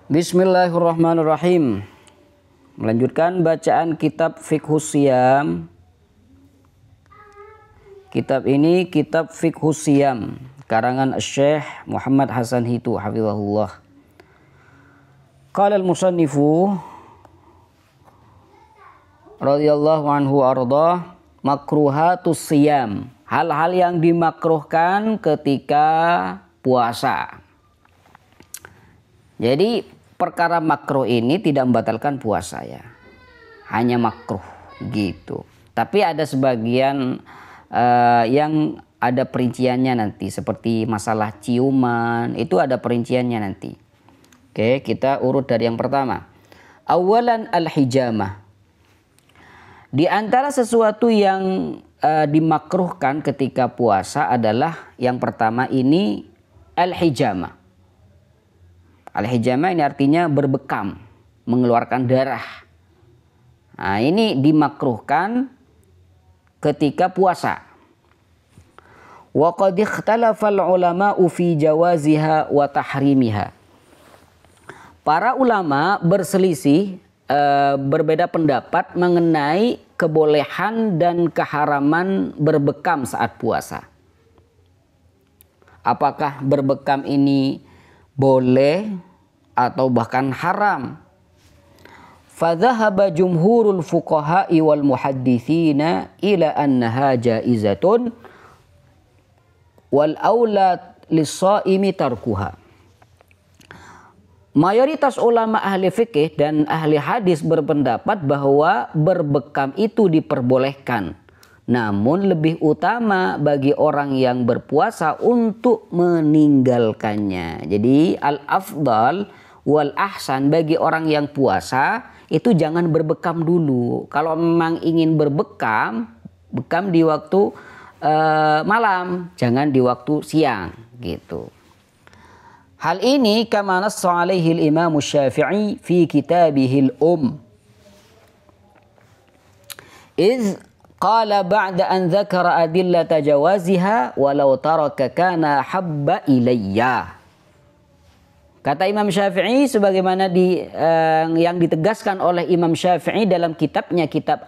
Bismillahirrahmanirrahim. Melanjutkan bacaan kitab Fiqhus Shiyam. Kitab ini kitab Fiqhus Shiyam karangan Syekh Muhammad Hasan Hitu hafizahullah. Qala al-musannifu radhiyallahu anhu arda makruhatus shiyam. Hal-hal yang dimakruhkan ketika puasa. Jadi perkara makruh ini tidak membatalkan puasa ya. Hanya makruh gitu. Tapi ada sebagian yang ada perinciannya nanti. Seperti masalah ciuman. Itu ada perinciannya nanti. Oke, kita urut dari yang pertama. Awalan al-hijamah. Di antara sesuatu yang dimakruhkan ketika puasa adalah yang pertama ini al-hijamah. Al-hijamah ini artinya berbekam, mengeluarkan darah. Nah, ini dimakruhkan ketika puasa. Wa qad ikhtalafa al-ulama'u fi jawaziha wa tahrimiha. Para ulama berselisih, berbeda pendapat mengenai kebolehan dan keharaman berbekam saat puasa. Apakah berbekam ini boleh atau bahkan haram? Fadhahaba jumhurul fuqaha'i wal muhadditsina ila annaha jaizatun wal aula lis-shaimi tarkuha. Mayoritas ulama ahli fikih dan ahli hadis berpendapat bahwa berbekam itu diperbolehkan. Namun lebih utama bagi orang yang berpuasa untuk meninggalkannya. Jadi al-afdal wal ahsan bagi orang yang puasa itu jangan berbekam dulu. Kalau memang ingin berbekam, bekam di waktu malam, jangan di waktu siang gitu. Hal ini kama nassa alaihi al-Imam Syafi'i fi kitabihil Iz qala ba'da an dzakara adillata jawaziha walau taraka kana habba ilayya. Kata Imam Syafi'i sebagaimana yang ditegaskan oleh Imam Syafi'i dalam kitabnya Kitab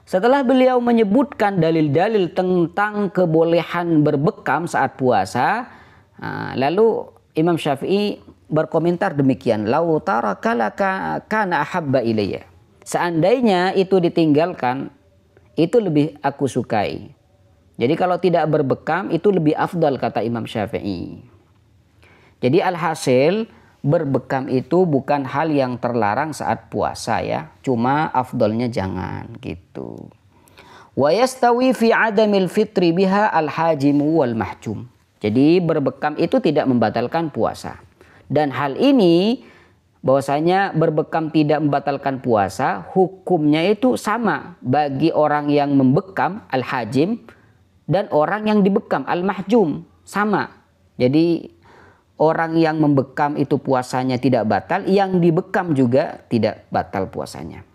setelah beliau menyebutkan dalil-dalil tentang kebolehan berbekam saat puasa, lalu Imam Syafi'i berkomentar demikian, lau taraka laka kana habba ilayya. Seandainya itu ditinggalkan, itu lebih aku sukai. Jadi kalau tidak berbekam itu lebih afdal kata Imam Syafi'i. Jadi alhasil berbekam itu bukan hal yang terlarang saat puasa ya. Cuma afdalnya jangan gitu. Wa yastawi fi adamil fitri biha al-hajimu wal mahjum. Jadi berbekam itu tidak membatalkan puasa. Dan hal ini bahwasanya berbekam tidak membatalkan puasa, hukumnya itu sama bagi orang yang membekam al-hajim dan orang yang dibekam al-mahjum, sama. Jadi orang yang membekam itu puasanya tidak batal, yang dibekam juga tidak batal puasanya.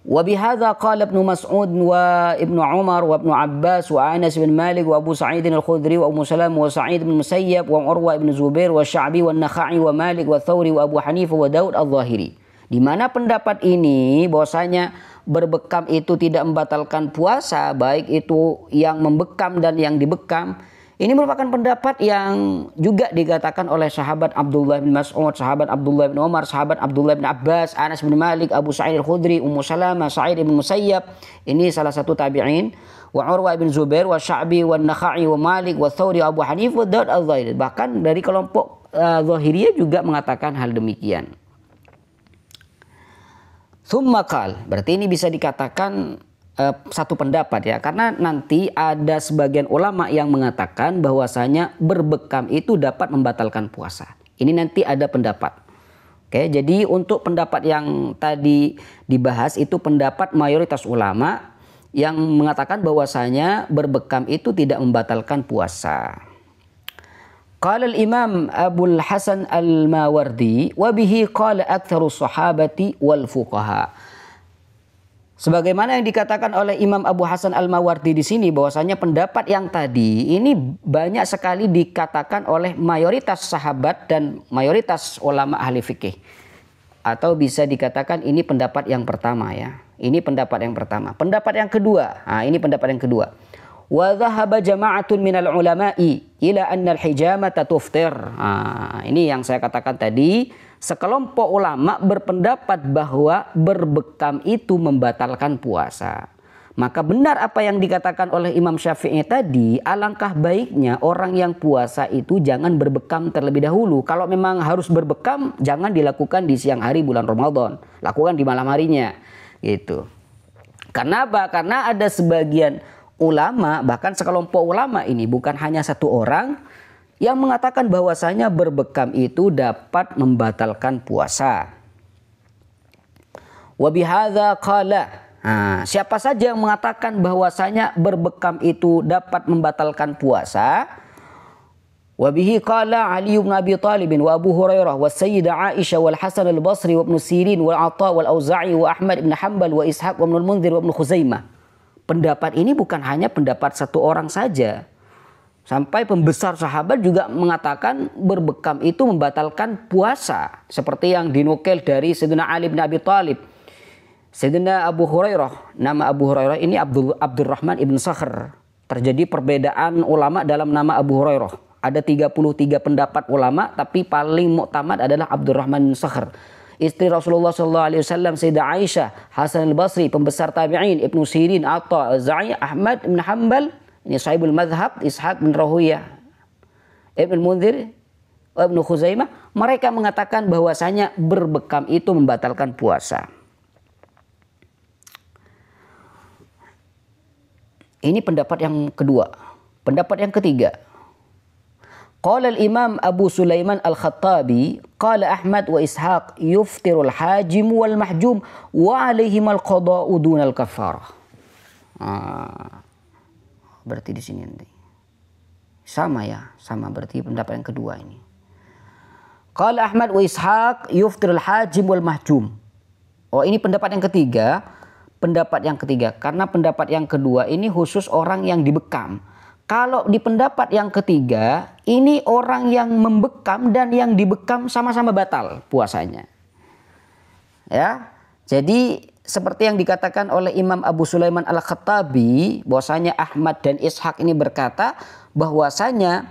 Wa bihadza qala Ibnu Mas'ud wa Ibnu Umar wa Ibnu Abbas wa Anas bin Malik wa Abu Sa'id al-Khudri wa Ummu Salamah wa Sa'id bin Musayyab wa Urwa bin Zubair wa Sya'bi wa Nakhai wa Malik wa Thawri wa Abu Hanifah wa Daud al-Zahiri. Di mana pendapat ini bahwasanya berbekam itu tidak membatalkan puasa, baik itu yang membekam dan yang dibekam. Ini merupakan pendapat yang juga dikatakan oleh sahabat Abdullah bin Mas'ud, sahabat Abdullah bin Umar, sahabat Abdullah bin Abbas, Anas bin Malik, Abu Sa'id al-Khudri, Ummu Salamah, Sa'id bin Musayyab. Ini salah satu tabi'in. Wa Urwa bin Zubair, wa Sya'bi, wa Nakhai, wa Malik, wa Thawri, Abu Hanifah, wa Daud al-Zahiri. Bahkan dari kelompok Zahiriyah juga mengatakan hal demikian. Tsumma qal, berarti ini bisa dikatakan satu pendapat ya, karena nanti ada sebagian ulama yang mengatakan bahwasanya berbekam itu dapat membatalkan puasa. Ini nanti ada pendapat. Oke, jadi untuk pendapat yang tadi dibahas itu pendapat mayoritas ulama yang mengatakan bahwasanya berbekam itu tidak membatalkan puasa. Qala al-Imam Abul Hasan al-Mawardi wa bihi qala aktsaru sahabati wal fuqaha. Sebagaimana yang dikatakan oleh Imam Abu Hasan Al-Mawardi di sini, bahwasanya pendapat yang tadi ini banyak sekali dikatakan oleh mayoritas sahabat dan mayoritas ulama ahli fikih. Atau bisa dikatakan ini pendapat yang pertama ya. Ini pendapat yang pertama. Pendapat yang kedua. Nah, ini pendapat yang kedua. Wa dhahaba jama'atun minal ulama'i ila anna al-hijamata tuftir. Nah, ini yang saya katakan tadi. Sekelompok ulama berpendapat bahwa berbekam itu membatalkan puasa. Maka benar apa yang dikatakan oleh Imam Syafi'i tadi, alangkah baiknya orang yang puasa itu jangan berbekam terlebih dahulu. Kalau memang harus berbekam, jangan dilakukan di siang hari bulan Ramadan. Lakukan di malam harinya. Gitu. Karena apa? Karena ada sebagian ulama, bahkan sekelompok ulama ini, bukan hanya satu orang, yang mengatakan bahwasanya berbekam itu dapat membatalkan puasa. Wa bihadza qala. Siapa saja yang mengatakan bahwasanya berbekam itu dapat membatalkan puasa? Wa bihi qala Ali bin Abi Thalib wa Abu Hurairah wa Sayyidah Aisyah wal Hasan al-Basri wa Ibnu Sirin wal Atha wal Auza'i wa Ahmad bin Hanbal wa Ishaq wa Ibnu al-Munzir wa Ibnu Khuzaimah. Pendapat ini bukan hanya pendapat satu orang saja. Sampai pembesar sahabat juga mengatakan berbekam itu membatalkan puasa. Seperti yang dinukil dari Sayyidina Ali bin Abi Thalib. Sayyidina Abu Hurairah. Nama Abu Hurairah ini Abdurrahman ibn Sakhr. Terjadi perbedaan ulama dalam nama Abu Hurairah. Ada 33 pendapat ulama, tapi paling muktamad adalah Abdurrahman bin Sakhr. Istri Rasulullah SAW, Sayyidah Aisyah, Hasan al-Basri, pembesar tabi'in, Ibnu Sirin, Atha, Auza'i, Ahmad bin Hanbal, ini sahibul madhab, Ishaq bin Rahuyah, Ibn Munzir, Ibn Khuzaimah. Mereka mengatakan bahwasanya berbekam itu membatalkan puasa. Ini pendapat yang kedua. Pendapat yang ketiga. Qala al-Imam Abu Sulaiman Al-Khattabi, qala Ahmad wa Ishaq yuftirul hajim wal mahjum wa alaihim al-qada'u dunal kafarah. Berarti di sini nanti sama ya, sama berarti pendapat yang kedua ini. Qala Ahmad wa Ishaq yuftirul hajim wal mahjum. Oh, ini pendapat yang ketiga. Pendapat yang ketiga, karena pendapat yang kedua ini khusus orang yang dibekam. Kalau di pendapat yang ketiga, ini orang yang membekam dan yang dibekam sama-sama batal puasanya. Ya. Jadi seperti yang dikatakan oleh Imam Abu Sulaiman Al-Khattabi, bahwasanya Ahmad dan Ishaq ini berkata bahwasanya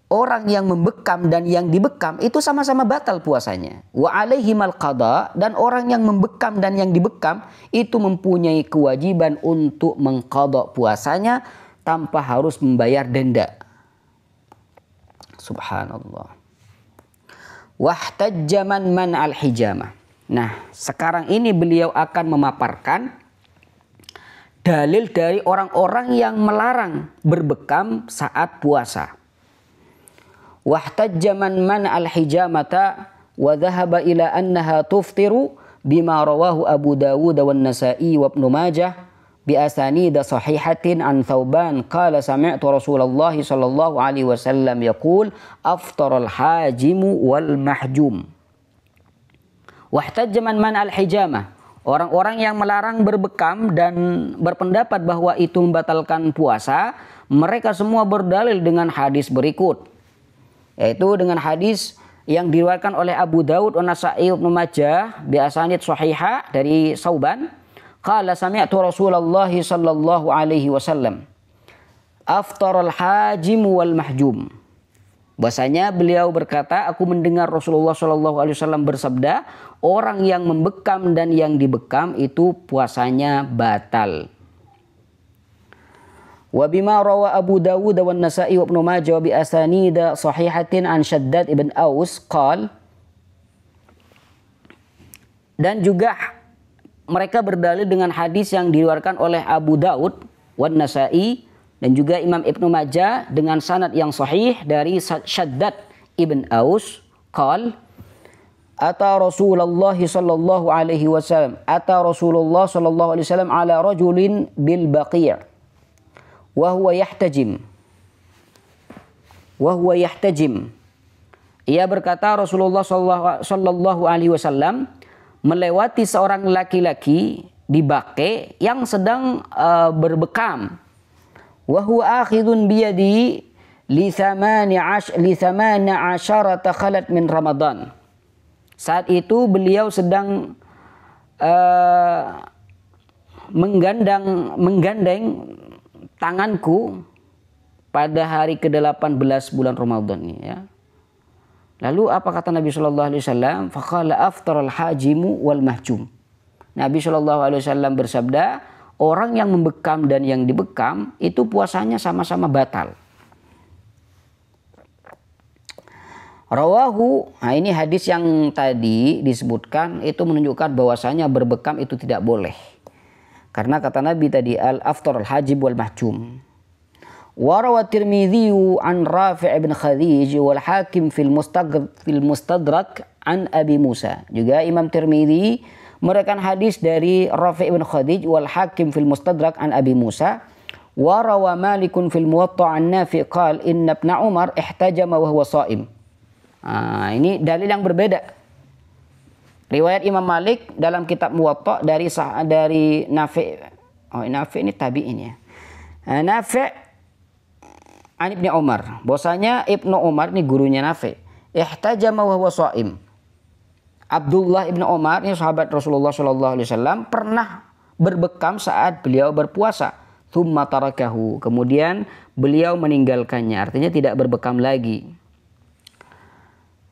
orang yang membekam dan yang dibekam itu sama-sama batal puasanya. Wa alaihimal qada, dan orang yang membekam dan yang dibekam itu mempunyai kewajiban untuk mengqadha puasanya tanpa harus membayar denda. Subhanallah. Wahtajja man al-hijamah. Nah, sekarang ini beliau akan memaparkan dalil dari orang-orang yang melarang berbekam saat puasa. Wahtajja man al-hijamata wa dhahaba ila annaha tuftiru bima rawahu Abu Dawud wa Nasa'i wa Ibnu Majah bi asanida sahihatin an Thauban qala sami'tu Rasulullah sallallahu alaihi wasallam yaqul aftaral hajimu wal mahjum. Wahtajja man al-hijamah, orang-orang yang melarang berbekam dan berpendapat bahwa itu membatalkan puasa, mereka semua berdalil dengan hadis berikut, yaitu dengan hadis yang diriwayatkan oleh Abu Dawud wa Nasa'i wa Ibnu Majah bi asanid sahihah dari Thauban. Qala sami'tu Rasulullah sallallahu alaihi wasallam aftaral hajim wal mahjum. Bahasanya beliau berkata, aku mendengar Rasulullah sallallahu alaihi wasallam bersabda, orang yang membekam dan yang dibekam itu puasanya batal. Wa bima rawa Abu Dawud wa Nasa'i wa Ibnu Majah bi asanida sahihatin an Shaddad ibn Aus qala, dan juga mereka berdalil dengan hadis yang diriwayatkan oleh Abu Daud wa Nasa'i dan juga Imam Ibnu Majah dengan sanad yang sahih dari Shaddad ibn Aus qala ata Rasulullah sallallahu alaihi wasallam ala rajulin bil Baqi' wa huwa yahtajim. Ia berkata, Rasulullah sallallahu alaihi wasallam melewati seorang laki-laki dibake yang sedang berbekam. Wa huwa akhidun biyadi li 18 khalat min Ramadan. Saat itu beliau sedang menggandeng tanganku pada hari ke-18 bulan Ramadan ini, ya. Lalu apa kata Nabi sallallahu alaihi wasallam? Faqala aftaral hajimu wal mahjum. Nabi sallallahu alaihi wasallam bersabda, orang yang membekam dan yang dibekam itu puasanya sama-sama batal. Rawahu, nah ini hadis yang tadi disebutkan itu menunjukkan bahwasanya berbekam itu tidak boleh. Karena kata Nabi tadi al-aftar al-hajib wal mahjum. Wa rawa Tirmidzi an Rafi' bin Khadij wal Hakim fil Mustadrak an Abi Musa. Juga Imam Tirmidzi meriwayatkan hadis dari Rafi' bin Khadij wal Hakim fil Mustadrak an Abi Musa. Wa rawa Malikun fil Muwatta' an Nafi' qala inna Ibn Umar ihtajama wa huwa sha'im. Nah, ini dalil yang berbeda. Riwayat Imam Malik dalam kitab Muwatta' dari Nafi'. Oh, Nafi' ini tabi'in ya. Nafi' an Ibnu Umar. Bahwasanya Ibnu Umar ini gurunya Nafi'. Ihtajama wa huwa sha'im. Abdullah Ibnu Umar ini sahabat Rasulullah sallallahu alaihi wasallam pernah berbekam saat beliau berpuasa. Tsumma tarakahu. Kemudian beliau meninggalkannya. Artinya tidak berbekam lagi.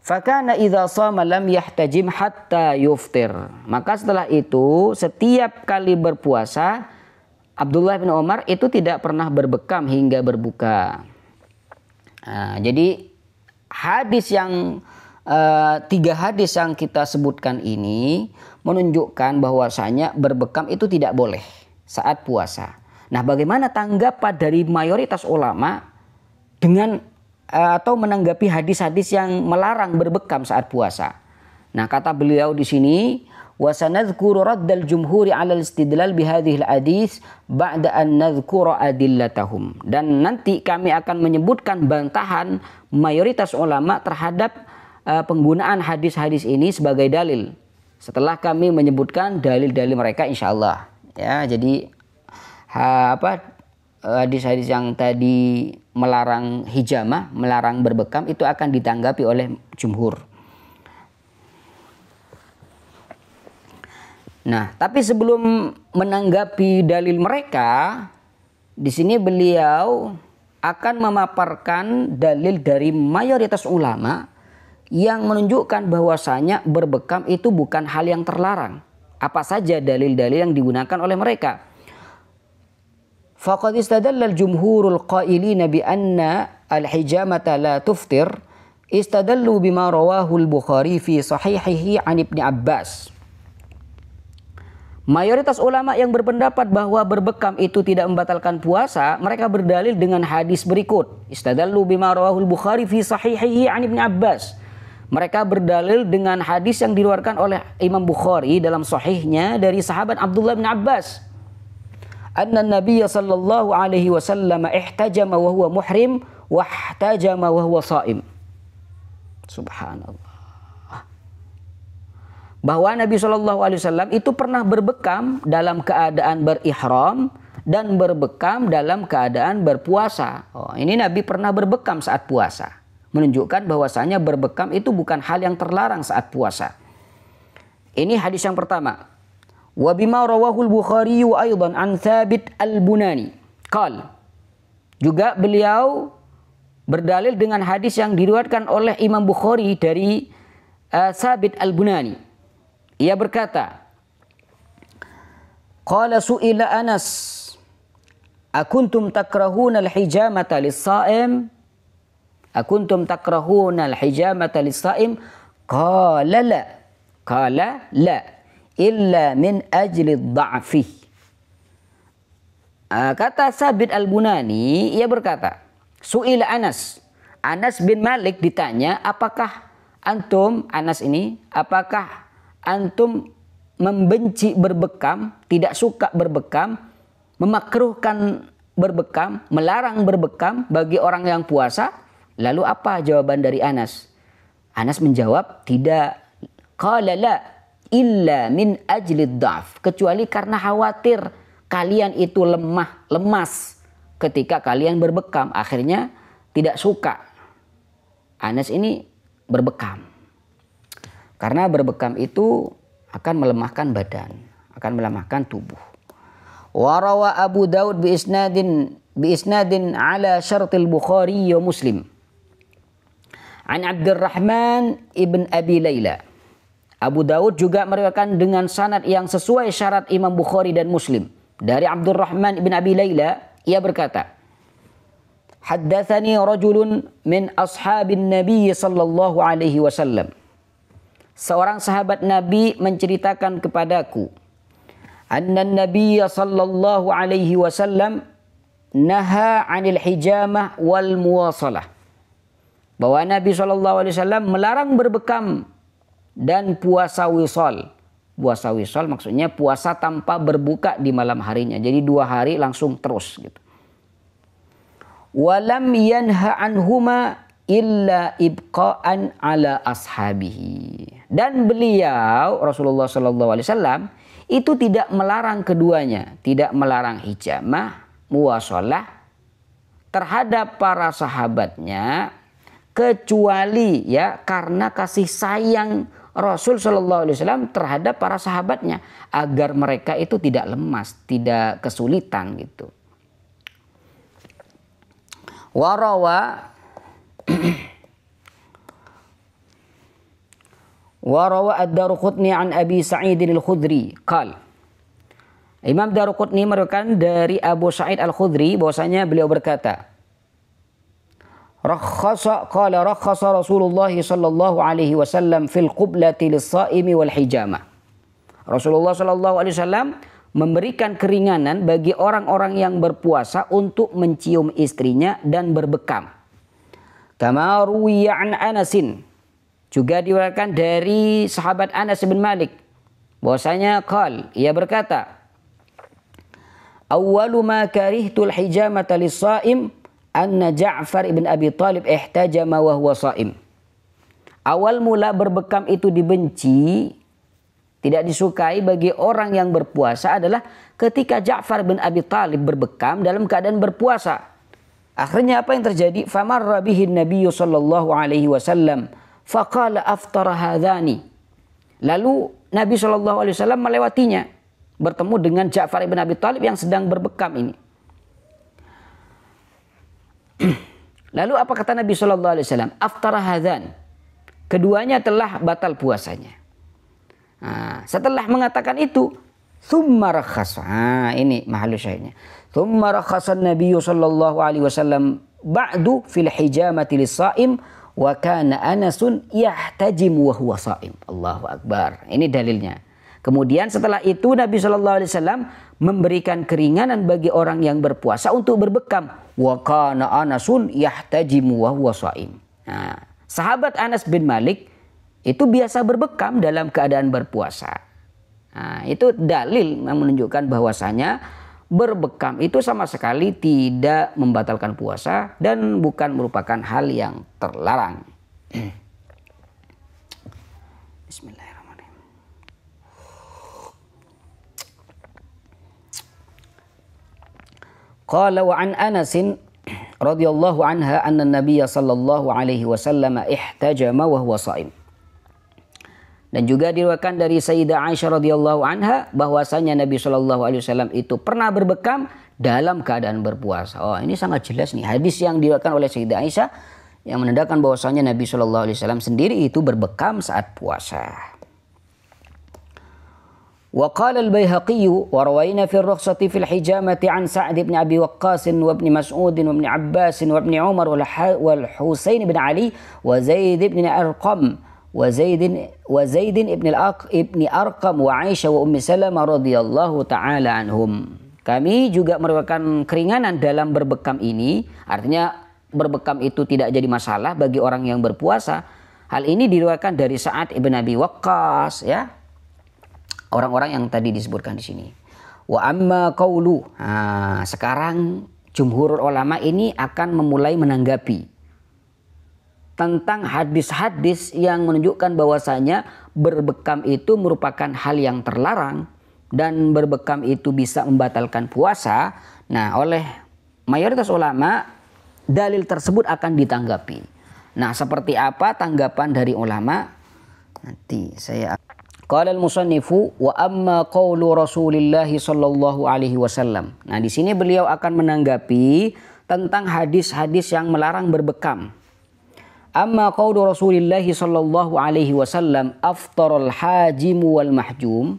Fakana idza shama lam yahtajim hatta yuftir. Maka setelah itu setiap kali berpuasa Abdullah bin Umar itu tidak pernah berbekam hingga berbuka. Nah, jadi hadis yang 3 hadis yang kita sebutkan ini menunjukkan bahwasanya berbekam itu tidak boleh saat puasa. Nah, bagaimana tanggapan dari mayoritas ulama dengan atau menanggapi hadis-hadis yang melarang berbekam saat puasa? Nah, kata beliau di sini, wa sanadhkuru raddal jumhuri 'ala al-istidlal bi hadhil hadits ba'da an nadhkura adillatahum. Dan nanti kami akan menyebutkan bantahan mayoritas ulama terhadap penggunaan hadis-hadis ini sebagai dalil setelah kami menyebutkan dalil-dalil mereka insyaallah. Ya, jadi hadis-hadis yang tadi melarang hijamah, melarang berbekam itu akan ditanggapi oleh jumhur. Nah, tapi sebelum menanggapi dalil mereka, di sini beliau akan memaparkan dalil dari mayoritas ulama yang menunjukkan bahwasanya berbekam itu bukan hal yang terlarang. Apa saja dalil-dalil yang digunakan oleh mereka? Faqad istadalla al-jumhurul qailina bi anna al-hijamata la tuftir istadallu bima rawahu al-Bukhari fi sahihihi an Ibnu Abbas. Mayoritas ulama yang berpendapat bahwa berbekam itu tidak membatalkan puasa, mereka berdalil dengan hadis berikut. Istadallu bima rawahul Bukhari fi sahihihi an Ibnu Abbas. Mereka berdalil dengan hadis yang diriwayatkan oleh Imam Bukhari dalam sahihnya dari sahabat Abdullah bin Abbas. Anna Nabiy sallallahu alaihi wasallam ihtajama wa huwa muhrim wa ihtajama wa huwa sha'im. Subhanallah. Bahwa Nabi SAW itu pernah berbekam dalam keadaan berihram dan berbekam dalam keadaan berpuasa. Oh, ini Nabi pernah berbekam saat puasa. Menunjukkan bahwasanya berbekam itu bukan hal yang terlarang saat puasa. Ini hadis yang pertama. Wa bima rawahul Bukhari aidan an Thabit al-Bunani. Qal. Juga beliau berdalil dengan hadis yang diriwayatkan oleh Imam Bukhari dari Thabit al-Bunani. Ia berkata, qala su'ila Anas, akuntum takrahuna al-hijamata lis-sha'im? Akuntum takrahuna al-hijamata lis-sha'im? Qala la. Qala la. Illa min ajli ad-dha'fi. Kata Sabit al-Bunani, ia berkata, su'ila Anas. Anas bin Malik ditanya, apakah antum, Anas ini, apakah antum membenci berbekam, tidak suka berbekam, memakruhkan berbekam, melarang berbekam bagi orang yang puasa? Lalu apa jawaban dari Anas? Anas menjawab, tidak. Qala la, illa min ajlid dha'f, kecuali karena khawatir kalian itu lemas ketika kalian berbekam. Akhirnya tidak suka Anas ini berbekam. Karena berbekam itu akan melemahkan badan, akan melemahkan tubuh. Wa rawa Abu Daud bi isnadin ala syartil Bukhari wa Muslim. An Abdurrahman ibn Abi Layla. Abu Daud juga meriwayatkan dengan sanad yang sesuai syarat Imam Bukhari dan Muslim. Dari Abdurrahman ibn Abi Layla, ia berkata, Haddatsani rajulun min ashabin Nabi sallallahu alaihi wasallam. Seorang sahabat Nabi menceritakan kepadaku, anna Nabi sallallahu alaihi wasallam naha 'anil hijamah wal muwasalah. Bahwa Nabi sallallahu alaihi wasallam melarang berbekam dan puasa wisal. Puasa wisal maksudnya puasa tanpa berbuka di malam harinya. Jadi 2 hari langsung terus gitu. Walam yanha anhuma illa ibqa'an ala ashabihi. Dan beliau Rasulullah sallallahu alaihi wasallam itu tidak melarang keduanya, tidak melarang hijamah, muwasalah terhadap para sahabatnya, kecuali ya karena kasih sayang Rasul Shallallahu Alaihi Wasallam terhadap para sahabatnya, agar mereka itu tidak lemas, tidak kesulitan gitu. Warawa ad-Daruqutni an Abi Sa'id al-Khudri qal. Imam Daruqutni meriwayatkan dari Abu Sa'id al-Khudri bahwasanya beliau berkata, Rakhasa Rasulullah sallallahu alaihi wasallam fil qiblati lis-shaimi wal hijamah. Rasulullah sallallahu alaihi wasallam memberikan keringanan bagi orang-orang yang berpuasa untuk mencium istrinya dan berbekam. Kama ruwiya an Anasin, juga diriwayatkan dari sahabat Anas bin Malik bahwasanya ia berkata, Awwalu ma karihtul hijamata lis-shaim anna Ja'far ibn Abi Talib ihtajama wa huwa sha'im. Awal mula berbekam itu dibenci, tidak disukai bagi orang yang berpuasa adalah ketika Ja'far bin Abi Talib berbekam dalam keadaan berpuasa. Akhirnya apa yang terjadi? Famarra bihi Nabi sallallahu alaihi wasallam faqala aftara hadhani. Lalu Nabi sallallahu alaihi wasallam melewatinya, bertemu dengan Ja'far ibn Abi Talib yang sedang berbekam ini. Lalu apa kata Nabi sallallahu alaihi wasallam? Aftara hadzan. Keduanya telah batal puasanya. Nah, setelah mengatakan itu, tsumma rakhasa. Ini mahallu syahidnya. Tsumma rakhasa Nabi sallallahu alaihi wasallam ba'du fil hijamati lis-shaim wa kana Anasun yahtajimu wa huwa shaim. Allahu akbar. Ini dalilnya. Kemudian setelah itu Nabi sallallahu alaihi wasallam memberikan keringanan bagi orang yang berpuasa untuk berbekam. Wa kana Anasun yahtajimu wa huwa shaim. Nah, sahabat Anas bin Malik itu biasa berbekam dalam keadaan berpuasa. Nah, itu dalil yang menunjukkan bahwasanya berbekam itu sama sekali tidak membatalkan puasa dan bukan merupakan hal yang terlarang. Bismillahirrahmanirrahim. Qala wa an Anasin radhiyallahu anha anna Nabiy sallallahu alaihi wasallam ihtajama wa huwa shaim. Dan juga diriwayatkan dari Sayyidah Aisyah radhiyallahu anha bahwasanya Nabi sallallahu alaihi wasallam itu pernah berbekam dalam keadaan berpuasa. Oh, ini sangat jelas nih hadis yang diriwayatkan oleh Sayyidah Aisyah yang menandakan bahwasanya Nabi sallallahu alaihi wasallam sendiri itu berbekam saat puasa. Wa qala al-Baihaqi wa rawayna fi ar-rukhsati fil hijamati an Sa'd ibn Abi Waqqas wa ibn Mas'ud wa ibn Abbas wa ibn Umar wal Husain ibn Ali wa Zaid ibn Arqam wa Zaid ibn Arqam wa Aisyah wa Ummi Salamah radhiyallahu taala anhum. Kami juga meriwayatkan keringanan dalam berbekam ini, artinya berbekam itu tidak jadi masalah bagi orang yang berpuasa. Hal ini diriwayatkan dari Sa'ad ibn Abi Waqqas, ya. Orang-orang yang tadi disebutkan di sini. Wa amma qaulu. Nah, sekarang jumhur ulama ini akan memulai menanggapi tentang hadis-hadis yang menunjukkan bahwasanya berbekam itu merupakan hal yang terlarang dan berbekam itu bisa membatalkan puasa, nah oleh mayoritas ulama dalil tersebut akan ditanggapi. Nah, seperti apa tanggapan dari ulama? Nanti saya qala al-musannifu wa amma qaulu Rasulillah sallallahu alaihi wasallam. Nah, di sini beliau akan menanggapi tentang hadis-hadis yang melarang berbekam. Amma qaulu Rasulillah sallallahu alaihi wasallam aftarul hajim wal mahjum.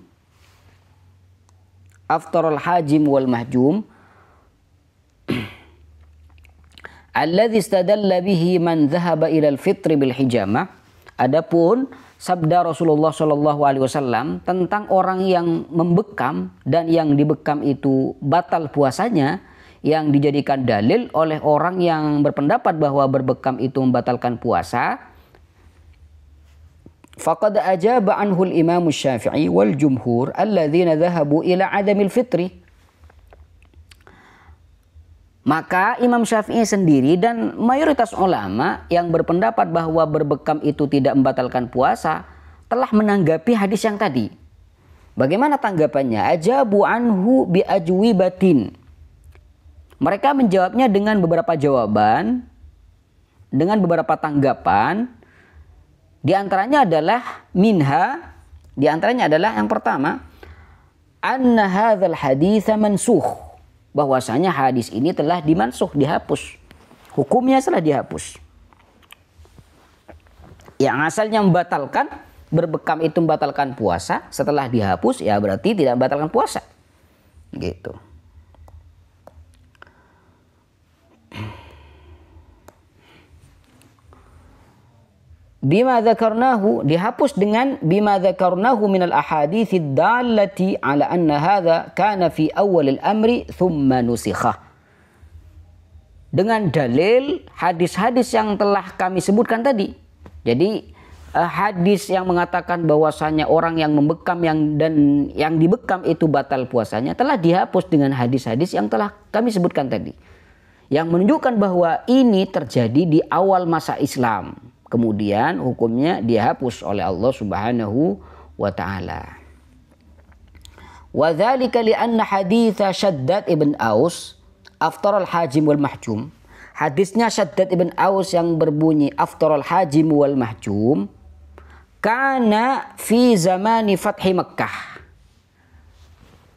Aftarul hajim wal mahjum alladzi istadalla bihi man dhahaba ila al-fitr bil hijamah. Adapun sabda Rasulullah sallallahu alaihi wasallam tentang orang yang membekam dan yang dibekam itu batal puasanya, yang dijadikan dalil oleh orang yang berpendapat bahwa berbekam itu membatalkan puasa, faqad ajaba anhu al-Imam Syafi'i wal jumhur alladzina dhahabu ila adamil fitri. Maka Imam Syafi'i sendiri dan mayoritas ulama yang berpendapat bahwa berbekam itu tidak membatalkan puasa telah menanggapi hadis yang tadi. Bagaimana tanggapannya? Ajabu anhu bi ajwibatin. Mereka menjawabnya dengan beberapa jawaban, dengan beberapa tanggapan. Di antaranya adalah minha, di antaranya adalah yang pertama, anna hadzal haditsa mansukh. Bahwasanya hadis ini telah dimansuh, dihapus. Hukumnya telah dihapus. Yang asalnya membatalkan, berbekam itu membatalkan puasa, setelah dihapus ya berarti tidak membatalkan puasa. Gitu. Bima dzakarnahu, dihapus dengan bima dzakarnahu minal ahaditsid dallati ala anna hadza kana fi awwal al-amri thumma nusikha. Dengan dalil hadis-hadis yang telah kami sebutkan tadi. Jadi hadis yang mengatakan bahwasanya orang yang membekam dan yang dibekam itu batal puasanya telah dihapus dengan hadis-hadis yang telah kami sebutkan tadi. Yang menunjukkan bahwa ini terjadi di awal masa Islam. Kemudian hukumnya dihapus oleh Allah Subhanahu wa taala. Wa dzalika li anna hadits Shaddad ibn Aus aftaral hajim wal mahjum. Hadisnya Shaddad ibn Aus yang berbunyi aftaral hajim wal mahjum kana fi zamani fathi Makkah.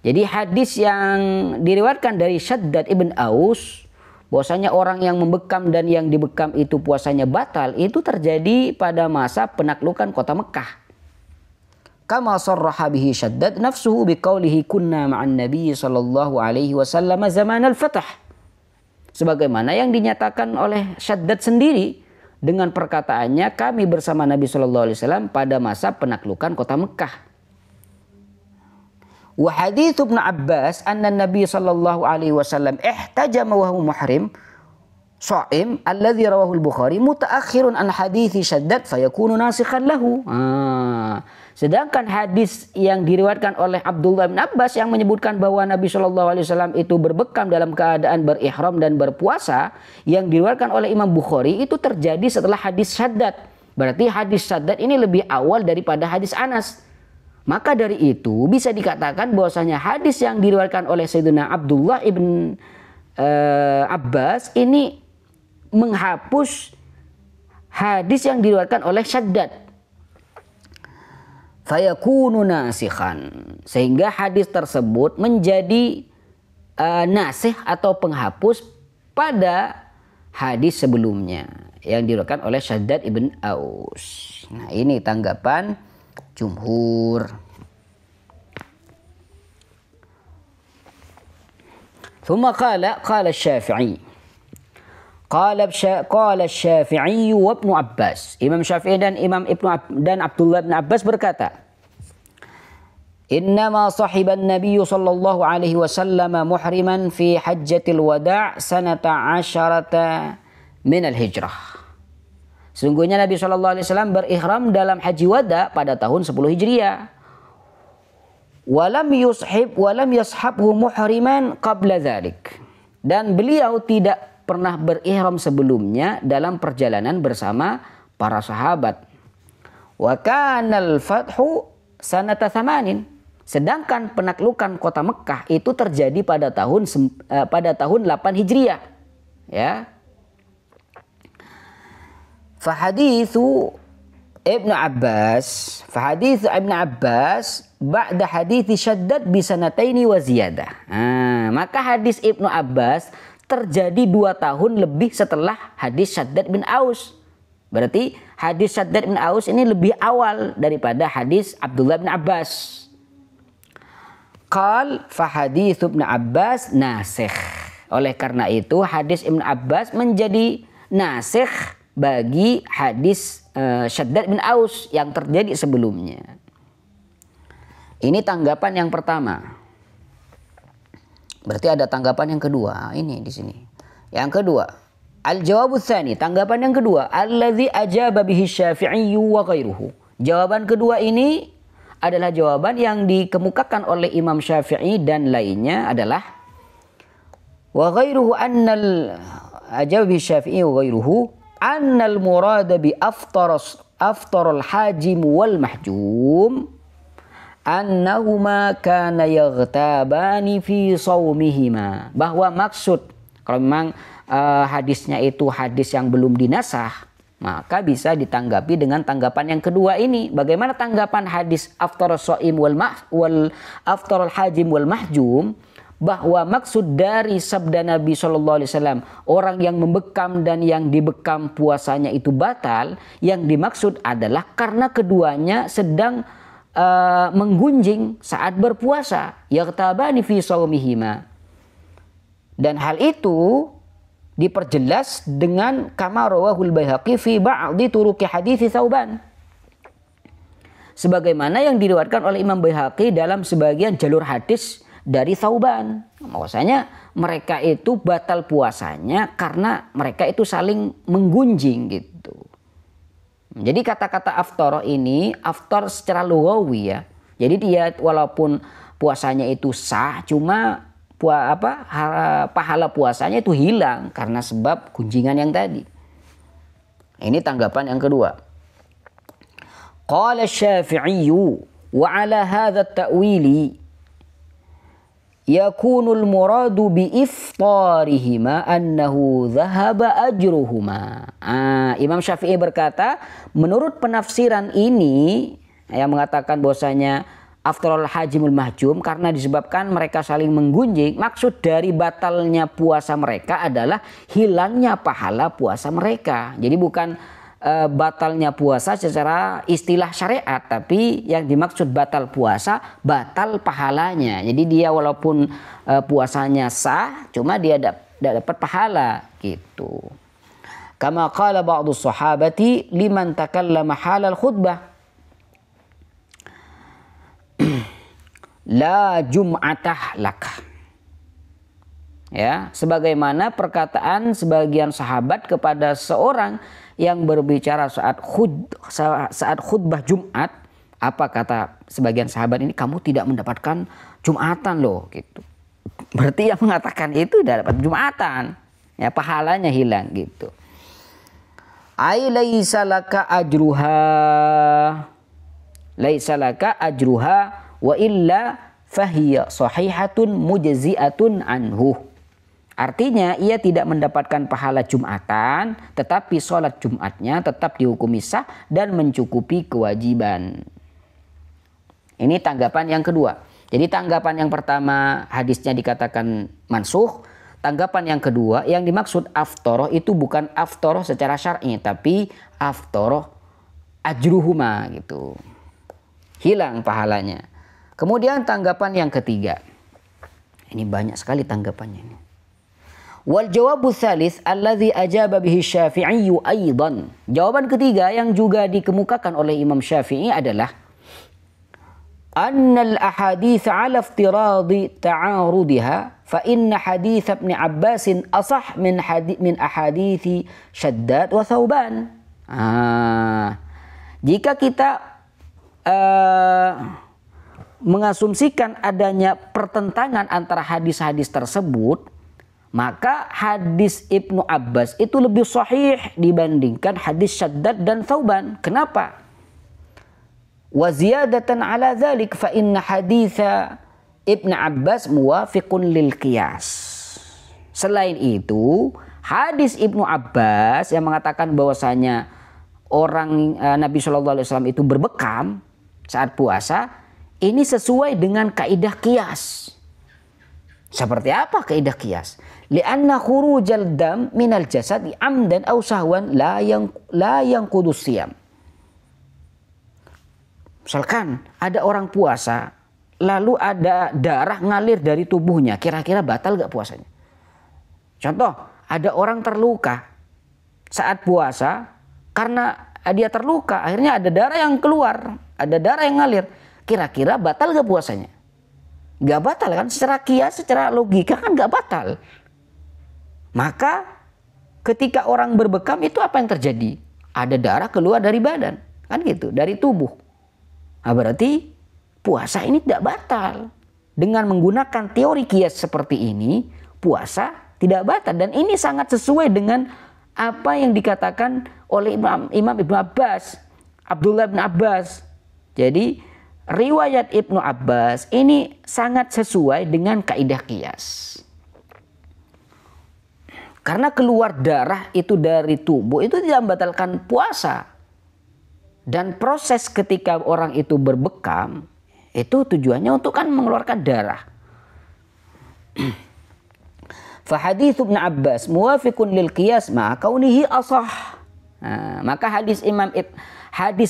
Jadi hadis yang diriwayatkan dari Shaddad ibn Aus bahwasanya orang yang membekam dan yang dibekam itu puasanya batal, itu terjadi pada masa penaklukan kota Mekah. Kama sarraha bihi Shaddad nafsuhu biqaulihi kunna ma'an nabiy sallallahu alaihi wasallam zaman al-fath. Sebagaimana yang dinyatakan oleh Shaddad sendiri dengan perkataannya kami bersama Nabi sallallahu alaihi wasallam pada masa penaklukan kota Mekah. Wa hadits Ibnu Abbas anna Nabi sallallahu alaihi wasallam ihtajama wa huwa muhrim sha'im alladhi rawahu al-Bukhari mutaakhirun an hadithi Shaddad fayakunu nasikhan lahu. Sedangkan hadis yang diriwayatkan oleh Abdullah bin Abbas yang menyebutkan bahwa Nabi sallallahu alaihi wasallam itu berbekam dalam keadaan berihram dan berpuasa yang diriwayatkan oleh Imam Bukhari itu terjadi setelah hadis Shaddad. Berarti hadis Shaddad ini lebih awal daripada hadis Anas. Maka dari itu bisa dikatakan bahwasanya hadis yang diriwayatkan oleh Sayyidina Abdullah ibn Abbas ini menghapus hadis yang diriwayatkan oleh Shaddad. Fayakunu nasikhan. Sehingga hadis tersebut menjadi nasih atau penghapus pada hadis sebelumnya yang diriwayatkan oleh Shaddad ibn Aus. Nah, ini tanggapan jumhur. Thumma qala Syafi'i. Qala Syafi'i wa Ibnu Abbas. Imam Syafi'i dan dan Abdullah bin Abbas berkata, Innama sahiban Nabi sallallahu alaihi wasallam muhriman fi hajjatil wada' sanata 'asharata min al-hijrah. Sungguhnya Nabi sallallahu alaihi wasallam berihram dalam haji wada pada tahun 10 Hijriah. Walam yashabhu muhriman qabla dzalik. Dan beliau tidak pernah berihram sebelumnya dalam perjalanan bersama para sahabat. Wa kanal fathu sanata thamanin. Sedangkan penaklukan kota Mekah itu terjadi pada tahun 8 Hijriah. Ya. Fahadithu Ibnu Abbas ba'da hadithi Syaddad bisanataini wa ziyadah. Maka hadis Ibnu Abbas terjadi 2 tahun lebih setelah hadis Syaddad bin Aus. Berarti hadis Syaddad bin Aus ini lebih awal daripada hadis Abdullah bin Abbas. Qal fa hadits Ibnu Abbas nasikh. Oleh karena itu hadis Ibnu Abbas menjadi nasikh bagi hadis Syaddad bin Aus yang terjadi sebelumnya. Ini tanggapan yang pertama. Berarti ada tanggapan yang kedua. Ini di sini. Yang kedua, al-jawabus tsani, tanggapan yang kedua, allazi ajaba bihi Syafi'i wa ghairuhu. Jawaban kedua ini adalah jawaban yang dikemukakan oleh Imam Syafi'i dan lainnya adalah wa ghairuhu annal ajaba bihi Syafi'i wa ghairuhu annal murada bi aftarul hajim wal mahjum annahuma kana yaghtabani fi shaumihima. Bahwa maksud kalau memang hadisnya itu hadis yang belum dinasah, maka bisa ditanggapi dengan tanggapan yang kedua ini. Bagaimana tanggapan hadis aftarul shaim wal aftarul hajim wal mahjum? Bahwa maksud dari sabda Nabi SAW, orang yang membekam dan yang dibekam puasanya itu batal, yang dimaksud adalah karena keduanya sedang menggunjing saat berpuasa. Yaghtabani fi shaumihima. Dan hal itu diperjelas dengan kama rawahul Baihaqi fi ba'di turuqi hadits Tsauban. Sebagaimana yang diriwayatkan oleh Imam Baihaqi dalam sebagian jalur hadis dari Tsauban. Maksudnya mereka itu batal puasanya karena mereka itu saling menggunjing gitu. Jadi kata-kata aftar ini aftar secara lughawi ya. Jadi dia walaupun puasanya itu sah, cuma pahala puasanya itu hilang karena sebab gunjingan yang tadi. Ini tanggapan yang kedua. Qala Syafi'i wa ala hadha at-ta'wili yakunul muradu bi iftarihima annahu dhahaba ajruhuma. Imam Syafi'i berkata, menurut penafsiran ini yang mengatakan bahwasanya aftarul hajimul mahjum karena disebabkan mereka saling menggunjing, maksud dari batalnya puasa mereka adalah hilangnya pahala puasa mereka. Jadi bukan batalnya puasa secara istilah syariat, tapi yang dimaksud batal puasa batal pahalanya. Jadi dia walaupun puasanya sah, cuma dia tidak dapat pahala gitu. Kama qala ba'du sahabati liman takallama halal khutbah la jum'atah lak. Ya, sebagaimana perkataan sebagian sahabat kepada seorang yang berbicara saat khutbah Jumat, apa kata sebagian sahabat ini, kamu tidak mendapatkan Jumatan loh gitu. Berarti yang mengatakan itu tidak dapat Jumatan, ya pahalanya hilang gitu. Ai laisa laka ajruha wa illa fahiya sahihatun mujzi'atun anhu. Artinya ia tidak mendapatkan pahala Jumatan, tetapi sholat Jumatnya tetap dihukumi sah dan mencukupi kewajiban. Ini tanggapan yang kedua. Jadi tanggapan yang pertama hadisnya dikatakan mansukh. Tanggapan yang kedua yang dimaksud aftoroh itu bukan aftoroh secara syar'i, tapi aftoroh ajruhuma gitu. Hilang pahalanya. Kemudian tanggapan yang ketiga. Ini banyak sekali tanggapannya ini. Wal jawabu tsalits alladzi ajaba bihi Syafi'i aidan. Jawaban ketiga yang juga dikemukakan oleh Imam Syafi'i adalah annal ahadits 'ala iftiradi ta'arudiha fa inna hadits Ibnu Abbas asah min ahadits Syaddad wa Tsauban. Jika kita mengasumsikan adanya pertentangan antara hadis-hadis tersebut, maka hadis Ibnu Abbas itu lebih sahih dibandingkan hadis Syaddad dan Tsauban. Kenapa? Wa ziyadatan ala dzalik fa inna haditsa Ibnu Abbas muwafiqun lil qiyas. Selain itu, hadis Ibnu Abbas yang mengatakan bahwasanya orang Nabi Shallallahu Alaihi Wasallam itu berbekam saat puasa, ini sesuai dengan kaidah qiyas. Seperti apa kaidah qiyas? Lianna khurujal dam minal jasad amdan aw sahwan la yanqudus siyam. Misalkan ada orang puasa, lalu ada darah ngalir dari tubuhnya, kira-kira batal gak puasanya? Contoh, ada orang terluka saat puasa, karena dia terluka, akhirnya ada darah yang keluar, ada darah yang ngalir, kira-kira batal gak puasanya? Gak batal kan? Secara kias, secara logika kan gak batal. Maka ketika orang berbekam itu apa yang terjadi? Ada darah keluar dari badan, kan gitu, dari tubuh. Nah, berarti puasa ini tidak batal. Dengan menggunakan teori kias seperti ini, puasa tidak batal. Dan ini sangat sesuai dengan apa yang dikatakan oleh Imam Ibnu Abbas, Abdullah bin Abbas. Jadi riwayat Ibnu Abbas ini sangat sesuai dengan kaidah kias. Karena keluar darah itu dari tubuh itu tidak membatalkan puasa. Dan proses ketika orang itu berbekam, itu tujuannya untuk kan mengeluarkan darah. Fahadits Ibnu Abbas muwafiqun lil qiyas ma kaunihi ashah. Nah, maka hadis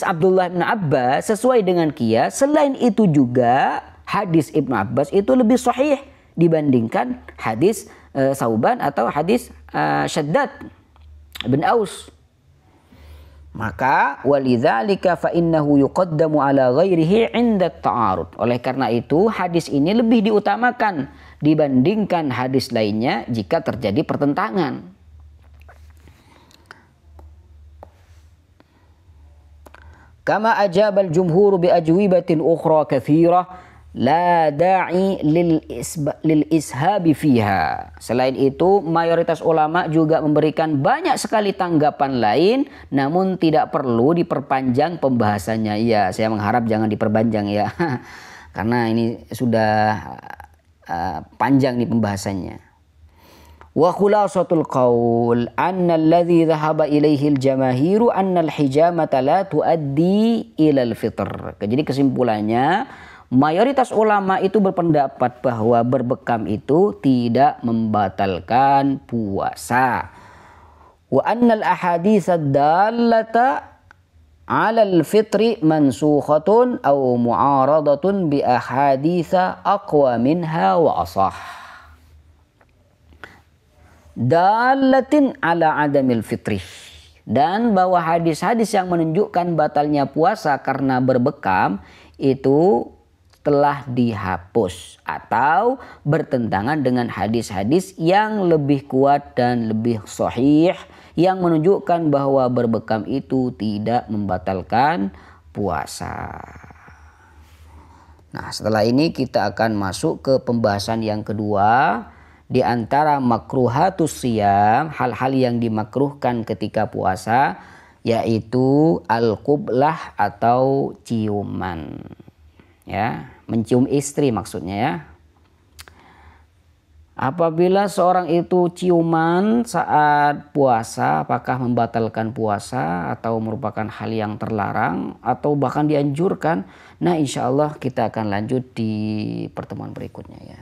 Abdullah bin Abbas sesuai dengan qiyas. Selain itu juga hadis Ibnu Abbas itu lebih sahih dibandingkan hadis Sauban atau hadis Syaddad bin Aus. Maka walidzalika fa innahu yuqaddamu ala ghairihi 'inda ta'arud. Oleh karena itu hadis ini lebih diutamakan dibandingkan hadis lainnya jika terjadi pertentangan. Kama ajabal jumhur bi ajwibatin ukhra katsirah la da'i lil ishabi fiha. Selain itu mayoritas ulama juga memberikan banyak sekali tanggapan lain, namun tidak perlu diperpanjang pembahasannya. Ya, saya mengharap jangan diperpanjang ya. Karena ini sudah panjang nih pembahasannya. Wa khulasatul qaul anna alladhi dhahaba ilaihi al-jamahiru anna al-hijamata la tuaddi ila al-fitr. Jadi kesimpulannya mayoritas ulama itu berpendapat bahwa berbekam itu tidak membatalkan puasa. Wa annal ahadits ad-dallata 'ala al-fitri mansukhatun aw mu'aradatun bi ahadits aqwa minha wa asah. Dallatin 'ala 'adamil fitri. Dan bahwa hadis-hadis yang menunjukkan batalnya puasa karena berbekam itu telah dihapus atau bertentangan dengan hadis-hadis yang lebih kuat dan lebih sahih yang menunjukkan bahwa berbekam itu tidak membatalkan puasa. Nah, setelah ini kita akan masuk ke pembahasan yang kedua di antara makruhatus siyam, hal-hal yang dimakruhkan ketika puasa, yaitu al-qublah atau ciuman. Ya, mencium istri maksudnya ya. Apabila seorang itu ciuman saat puasa, apakah membatalkan puasa atau merupakan hal yang terlarang atau bahkan dianjurkan? Nah, insya Allah kita akan lanjut di pertemuan berikutnya ya.